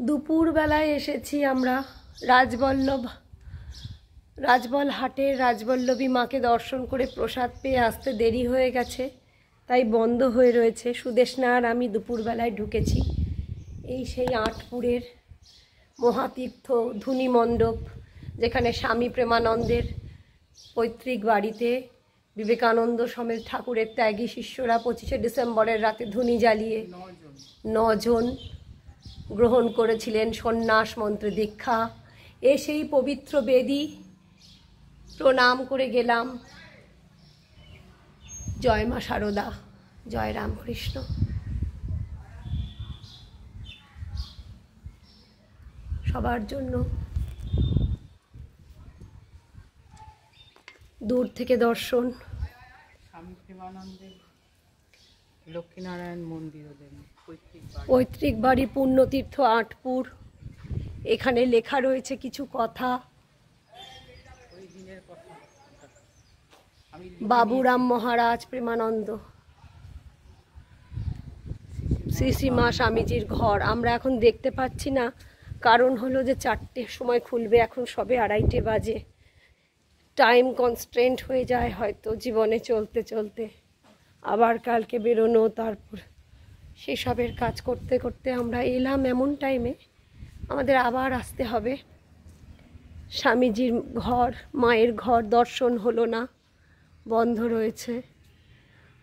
দুপুরবেলায় এসেছি আমরা রাজবল হাটের রাজবল্লভী মাকে দর্শন করে প্রসাদ পেয়ে আসতে দেরি হয়ে গেছে, তাই বন্ধ হয়ে রয়েছে। সুদেষ্ণা আর আমি দুপুরবেলায় ঢুকেছি। এই সেই আটপুরের মহাতীর্থ ধুনি মণ্ডপ, যেখানে স্বামী প্রেমানন্দের পৈতৃক বাড়িতে বিবেকানন্দ সমেত ঠাকুরের ত্যাগী শিষ্যরা 25শে ডিসেম্বরের রাতে ধুনি জ্বালিয়ে 9 জন গ্রহণ করেছিলেন সন্ন্যাস মন্ত্রে দীক্ষা। সেই পবিত্র বেদী প্রণাম করে গেলাম। জয় মা শারদা, জয় রামকৃষ্ণ। সবার জন্য দূর থেকে দর্শন। স্বামী প্রেমানন্দের লক্ষ্মীনারায়ণ মন্দির, পৈতৃক বাড়ি পুণ্যতীর্থ আটপুর। এখানে লেখা রয়েছে কিছু কথা। বাবুরাম মহারাজ প্রেমানন্দ, শ্রী শ্রী মা স্বামীজির ঘর। আমরা এখন দেখতে পাচ্ছি না, কারণ হলো যে 4টের সময় খুলবে, এখন সবে 2:30 বাজে। টাইম কনস্ট্রেন্ট হয়ে যায় হয়তো জীবনে চলতে চলতে, আবার কালকে বেরোনো, তারপর সেসবের কাজ করতে করতে আমরা এলাম এমন টাইমে আমাদের আবার আসতে হবে। স্বামীজির ঘর, মায়ের ঘর দর্শন হলো না, বন্ধ রয়েছে।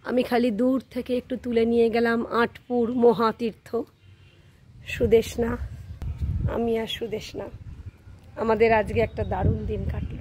আমি খালি দূর থেকে একটু তুলে নিয়ে গেলাম আটপুর মহাতীর্থ। সুদেষ্ণা, আমি আর সুদেষ্ণা, আমাদের আজকে একটা দারুণ দিন কাটলো।